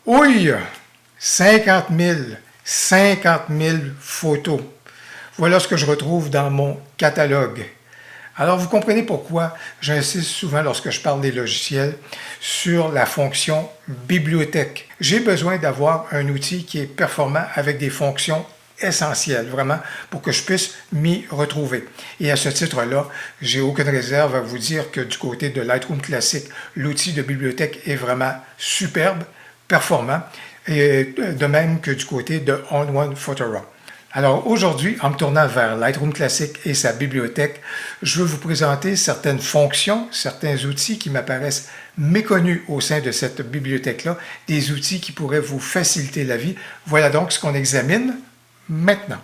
Oui, 50 000 photos. Voilà ce que je retrouve dans mon catalogue. Alors, vous comprenez pourquoi j'insiste souvent lorsque je parle des logiciels sur la fonction bibliothèque. J'ai besoin d'avoir un outil qui est performant avec des fonctions essentielles, vraiment, pour que je puisse m'y retrouver. Et à ce titre-là, j'ai aucune réserve à vous dire que du côté de Lightroom Classic, l'outil de bibliothèque est vraiment superbe, performant, et de même que du côté de On1 Photorow. Alors aujourd'hui, en me tournant vers Lightroom Classic et sa bibliothèque, je veux vous présenter certaines fonctions, certains outils qui m'apparaissent méconnus au sein de cette bibliothèque-là, des outils qui pourraient vous faciliter la vie. Voilà donc ce qu'on examine maintenant.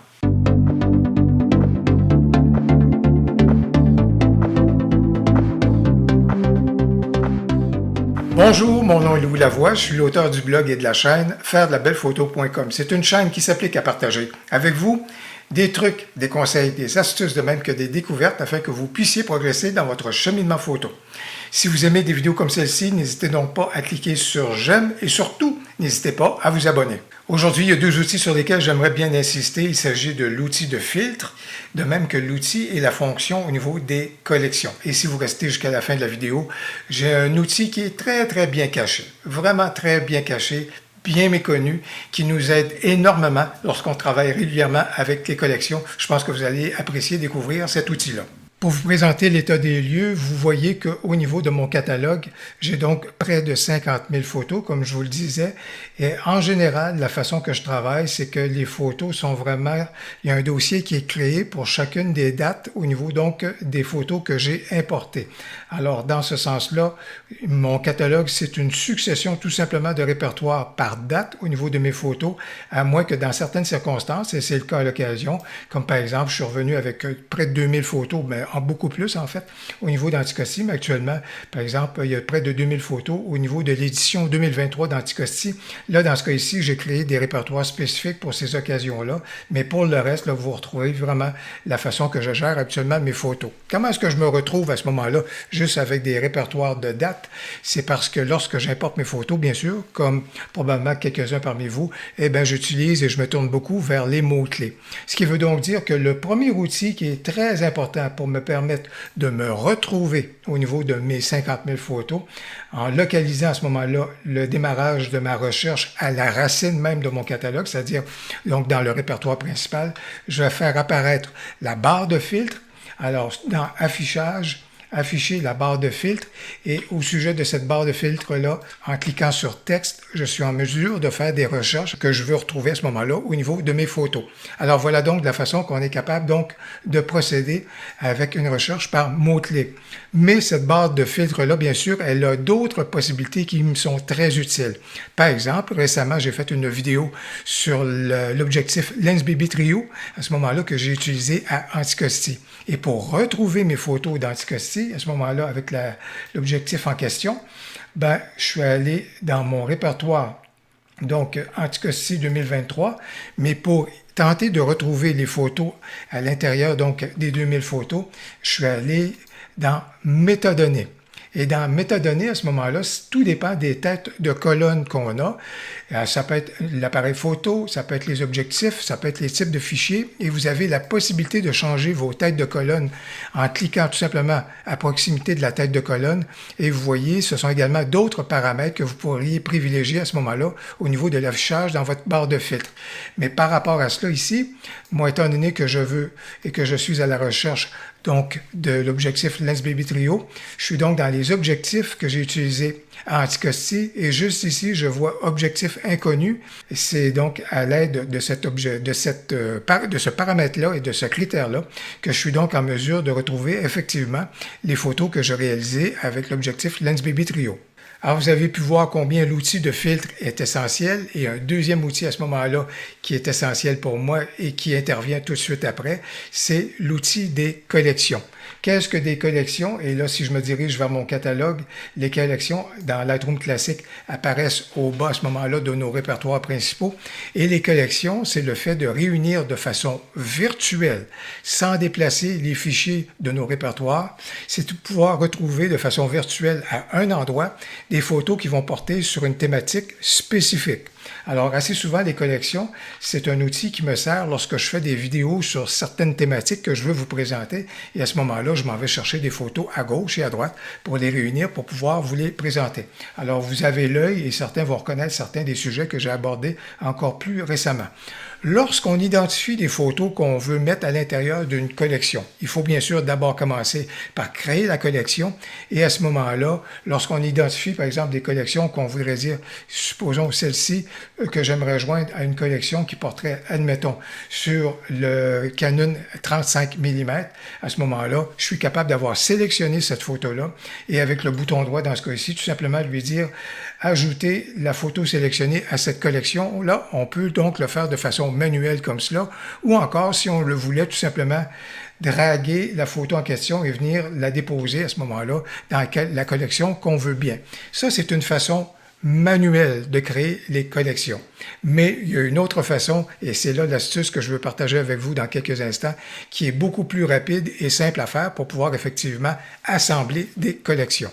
Bonjour, mon nom est Louis Lavoie, je suis l'auteur du blog et de la chaîne fairedelaBellePhoto.com. C'est une chaîne qui s'applique à partager avec vous des trucs, des conseils, des astuces, de même que des découvertes afin que vous puissiez progresser dans votre cheminement photo. Si vous aimez des vidéos comme celle-ci, n'hésitez donc pas à cliquer sur j'aime et surtout, n'hésitez pas à vous abonner. Aujourd'hui, il y a deux outils sur lesquels j'aimerais bien insister. Il s'agit de l'outil de filtre, de même que l'outil et la fonction au niveau des collections. Et si vous restez jusqu'à la fin de la vidéo, j'ai un outil qui est très bien caché, vraiment très bien caché, bien méconnu, qui nous aide énormément lorsqu'on travaille régulièrement avec les collections. Je pense que vous allez apprécier découvrir cet outil-là. Pour vous présenter l'état des lieux, vous voyez qu'au niveau de mon catalogue, j'ai donc près de 50 000 photos, comme je vous le disais. Et en général, la façon que je travaille, c'est que les photos sont vraiment... Il y a un dossier qui est créé pour chacune des dates au niveau donc des photos que j'ai importées. Alors, dans ce sens-là, mon catalogue, c'est une succession tout simplement de répertoires par date au niveau de mes photos, à moins que dans certaines circonstances, et c'est le cas à l'occasion, comme par exemple, je suis revenu avec près de 2000 photos, mais en beaucoup plus en fait, au niveau d'Anticosti, mais actuellement, par exemple, il y a près de 2000 photos au niveau de l'édition 2023 d'Anticosti. Là, dans ce cas ici, j'ai créé des répertoires spécifiques pour ces occasions-là, mais pour le reste, là, vous retrouvez vraiment la façon que je gère habituellement mes photos. Comment est-ce que je me retrouve à ce moment-là, juste avec des répertoires de dates? C'est parce que lorsque j'importe mes photos, bien sûr, comme probablement quelques-uns parmi vous, eh bien, j'utilise et je me tourne beaucoup vers les mots-clés. Ce qui veut donc dire que le premier outil qui est très important pour me permettre de me retrouver au niveau de mes 50 000 photos, en localisant à ce moment-là le démarrage de ma recherche à la racine même de mon catalogue, c'est-à-dire donc dans le répertoire principal, je vais faire apparaître la barre de filtre. Alors, dans Affichage, afficher la barre de filtre et au sujet de cette barre de filtre-là, en cliquant sur texte, je suis en mesure de faire des recherches que je veux retrouver à ce moment-là au niveau de mes photos. Alors voilà donc la façon qu'on est capable donc de procéder avec une recherche par mots-clés. Mais cette barre de filtre-là, bien sûr, elle a d'autres possibilités qui me sont très utiles. Par exemple, récemment, j'ai fait une vidéo sur l'objectif Lensbaby Trio, à ce moment-là que j'ai utilisé à Anticosti. Et pour retrouver mes photos d'Anticosti, à ce moment-là, avec l'objectif en question, ben, je suis allé dans mon répertoire, donc Anticosti 2023, mais pour tenter de retrouver les photos à l'intérieur donc des 2000 photos, je suis allé dans Métadonnées. Et dans Métadonnées, à ce moment-là, tout dépend des têtes de colonnes qu'on a. Ça peut être l'appareil photo, ça peut être les objectifs, ça peut être les types de fichiers. Et vous avez la possibilité de changer vos têtes de colonne en cliquant tout simplement à proximité de la tête de colonne. Et vous voyez, ce sont également d'autres paramètres que vous pourriez privilégier à ce moment-là au niveau de l'affichage dans votre barre de filtre. Mais par rapport à cela ici, moi, étant donné que je veux et que je suis à la recherche donc de l'objectif Lensbaby Trio, je suis donc dans les objectifs que j'ai utilisés à Anticosti et juste ici, je vois objectif inconnu. C'est donc à l'aide de ce paramètre-là et de ce critère-là que je suis donc en mesure de retrouver effectivement les photos que j'ai réalisées avec l'objectif Lensbaby Trio. Alors, vous avez pu voir combien l'outil de filtre est essentiel et un deuxième outil à ce moment-là qui est essentiel pour moi et qui intervient tout de suite après, c'est l'outil des collections. Qu'est-ce que des collections? Et là, si je me dirige vers mon catalogue, les collections dans Lightroom classique apparaissent au bas à ce moment-là de nos répertoires principaux. Et les collections, c'est le fait de réunir de façon virtuelle, sans déplacer les fichiers de nos répertoires, c'est de pouvoir retrouver de façon virtuelle à un endroit des photos qui vont porter sur une thématique spécifique. Alors, assez souvent, les collections, c'est un outil qui me sert lorsque je fais des vidéos sur certaines thématiques que je veux vous présenter. Et à ce moment-là, je m'en vais chercher des photos à gauche et à droite pour les réunir, pour pouvoir vous les présenter. Alors, vous avez l'œil et certains vont reconnaître certains des sujets que j'ai abordés encore plus récemment. Lorsqu'on identifie des photos qu'on veut mettre à l'intérieur d'une collection, il faut bien sûr d'abord commencer par créer la collection et à ce moment-là, lorsqu'on identifie par exemple des collections qu'on voudrait dire, supposons celle-ci que j'aimerais joindre à une collection qui porterait, admettons, sur le Canon 35 mm, à ce moment-là, je suis capable d'avoir sélectionné cette photo-là et avec le bouton droit dans ce cas-ci, tout simplement lui dire ajouter la photo sélectionnée à cette collection-là. On peut donc le faire de façon manuelle comme cela, ou encore, si on le voulait, tout simplement draguer la photo en question et venir la déposer à ce moment-là dans la collection qu'on veut bien. Ça, c'est une façon manuelle de créer les collections. Mais il y a une autre façon, et c'est là l'astuce que je veux partager avec vous dans quelques instants, qui est beaucoup plus rapide et simple à faire pour pouvoir effectivement assembler des collections.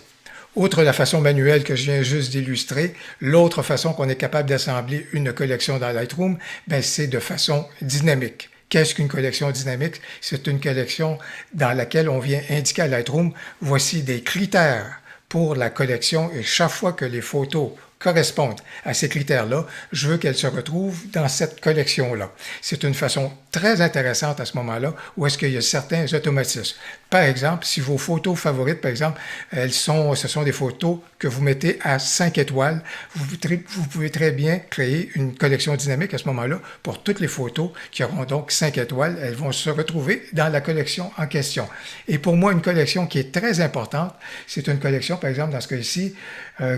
Outre la façon manuelle que je viens juste d'illustrer, l'autre façon qu'on est capable d'assembler une collection dans Lightroom, c'est de façon dynamique. Qu'est-ce qu'une collection dynamique? C'est une collection dans laquelle on vient indiquer à Lightroom, voici des critères pour la collection et chaque fois que les photos correspondent à ces critères-là, je veux qu'elles se retrouvent dans cette collection-là. C'est une façon très intéressante à ce moment-là où est-ce qu'il y a certains automatismes. Par exemple, si vos photos favorites, par exemple, ce sont des photos que vous mettez à 5 étoiles, vous pouvez très bien créer une collection dynamique à ce moment-là pour toutes les photos qui auront donc 5 étoiles. Elles vont se retrouver dans la collection en question. Et pour moi, une collection qui est très importante, c'est une collection, par exemple, dans ce cas-ci,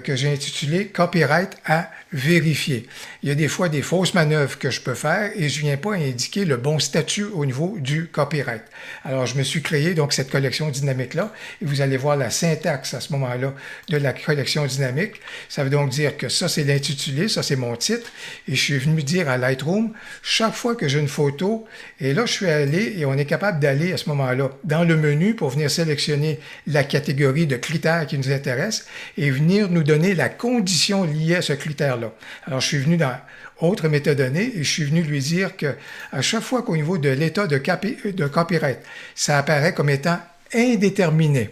que j'ai intitulé « Copyright à vérifier ». Il y a des fois des fausses manœuvres que je peux faire et je ne viens pas indiquer le bon statut au niveau du copyright. Alors, je me suis créé donc cette collection dynamique-là et vous allez voir la syntaxe à ce moment-là de la collection dynamique. Ça veut donc dire que ça, c'est l'intitulé, ça, c'est mon titre et je suis venu dire à Lightroom, chaque fois que j'ai une photo, et là, je suis allé et on est capable d'aller à ce moment-là dans le menu pour venir sélectionner la catégorie de critères qui nous intéressent et venir nous donner la condition liée à ce critère-là. Alors, je suis venu dans autre métadonnée et je suis venu lui dire que à chaque fois qu'au niveau de l'état de copyright, ça apparaît comme étant indéterminé.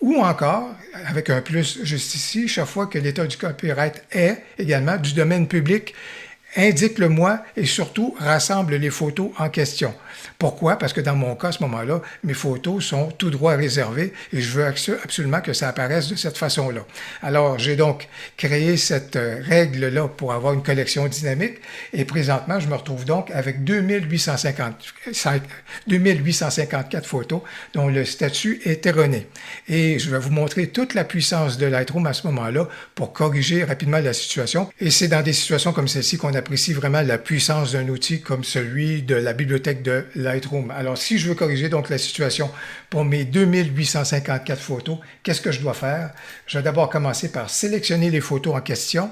Ou encore, avec un plus juste ici, chaque fois que l'état du copyright est également du domaine public, indique-le-moi et surtout rassemble les photos en question. Pourquoi? Parce que dans mon cas, à ce moment-là, mes photos sont tout droit réservées et je veux absolument que ça apparaisse de cette façon-là. Alors, j'ai donc créé cette règle-là pour avoir une collection dynamique et présentement, je me retrouve donc avec 2854 photos dont le statut est erroné. Et je vais vous montrer toute la puissance de Lightroom à ce moment-là pour corriger rapidement la situation. Et c'est dans des situations comme celle-ci qu'on apprécie vraiment la puissance d'un outil comme celui de la bibliothèque de Lightroom. Alors, si je veux corriger donc la situation pour mes 2854 photos, qu'est-ce que je dois faire? Je vais d'abord commencer par sélectionner les photos en question.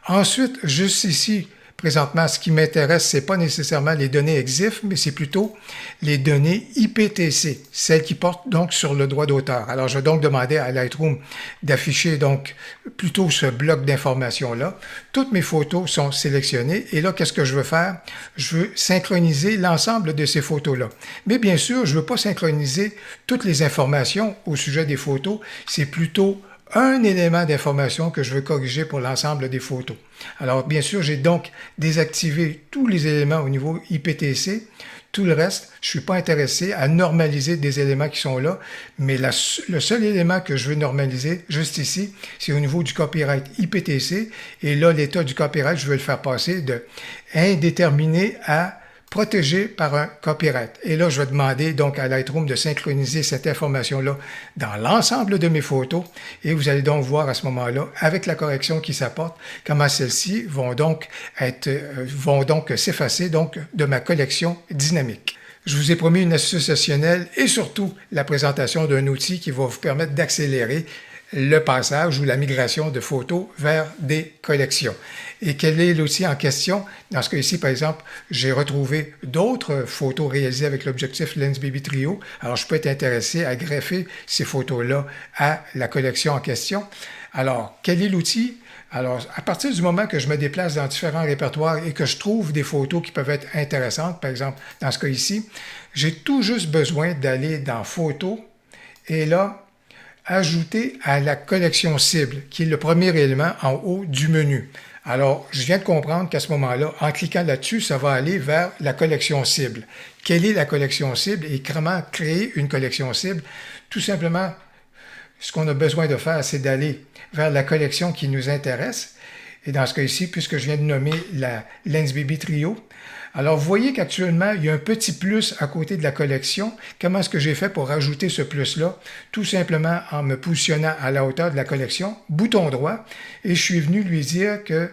Ensuite, juste ici, présentement, ce qui m'intéresse, ce n'est pas nécessairement les données EXIF, mais c'est plutôt les données IPTC, celles qui portent donc sur le droit d'auteur. Alors, je vais donc demander à Lightroom d'afficher donc plutôt ce bloc d'informations-là. Toutes mes photos sont sélectionnées et là, qu'est-ce que je veux faire? Je veux synchroniser l'ensemble de ces photos-là. Mais bien sûr, je ne veux pas synchroniser toutes les informations au sujet des photos, c'est plutôt un élément d'information que je veux corriger pour l'ensemble des photos. Alors, bien sûr, j'ai donc désactivé tous les éléments au niveau IPTC. Tout le reste, je ne suis pas intéressé à normaliser des éléments qui sont là, mais le seul élément que je veux normaliser, juste ici, c'est au niveau du copyright IPTC. Et là, l'état du copyright, je veux le faire passer de indéterminé à protégé par un copyright. Et là, je vais demander donc à Lightroom de synchroniser cette information-là dans l'ensemble de mes photos et vous allez donc voir à ce moment-là, avec la correction qui s'apporte, comment celles-ci vont donc s'effacer donc de ma collection dynamique. Je vous ai promis une astuce additionnelle et surtout la présentation d'un outil qui va vous permettre d'accélérer le passage ou la migration de photos vers des collections. Et quel est l'outil en question? Dans ce cas-ci, par exemple, j'ai retrouvé d'autres photos réalisées avec l'objectif Lensbaby Trio. Alors, je peux être intéressé à greffer ces photos-là à la collection en question. Alors, quel est l'outil? Alors, à partir du moment que je me déplace dans différents répertoires et que je trouve des photos qui peuvent être intéressantes, par exemple, dans ce cas ici, j'ai tout juste besoin d'aller dans Photos et là, ajouter à la collection cible, qui est le premier élément en haut du menu. Alors, je viens de comprendre qu'à ce moment-là, en cliquant là-dessus, ça va aller vers la collection cible. Quelle est la collection cible et comment créer une collection cible? Tout simplement, ce qu'on a besoin de faire, c'est d'aller vers la collection qui nous intéresse. Et dans ce cas-ci, puisque je viens de nommer la Lensbaby Trio, alors vous voyez qu'actuellement, il y a un petit plus à côté de la collection. Comment est-ce que j'ai fait pour rajouter ce plus-là? Tout simplement en me positionnant à la hauteur de la collection, bouton droit, et je suis venu lui dire que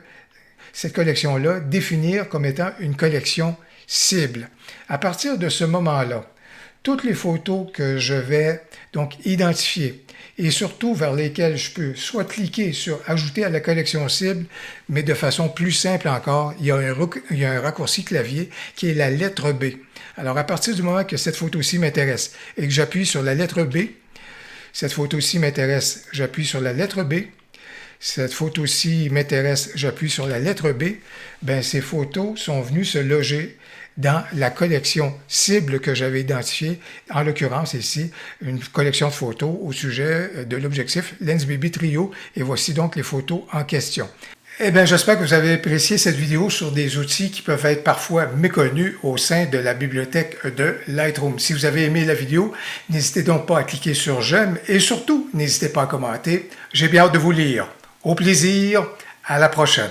cette collection-là, définir comme étant une collection cible. À partir de ce moment-là, toutes les photos que je vais donc identifier et surtout vers lesquelles je peux soit cliquer sur « Ajouter à la collection cible », mais de façon plus simple encore, il y a un raccourci clavier qui est la lettre B. Alors, à partir du moment que cette photo-ci m'intéresse et que j'appuie sur la lettre B, cette photo-ci m'intéresse, j'appuie sur la lettre B, cette photo-ci m'intéresse, j'appuie sur la lettre B, bien, ces photos sont venues se loger dans la collection cible que j'avais identifiée, en l'occurrence ici, une collection de photos au sujet de l'objectif Lensbaby Trio, et voici donc les photos en question. Eh bien, j'espère que vous avez apprécié cette vidéo sur des outils qui peuvent être parfois méconnus au sein de la bibliothèque de Lightroom. Si vous avez aimé la vidéo, n'hésitez donc pas à cliquer sur « J'aime » et surtout, n'hésitez pas à commenter. J'ai bien hâte de vous lire. Au plaisir, à la prochaine.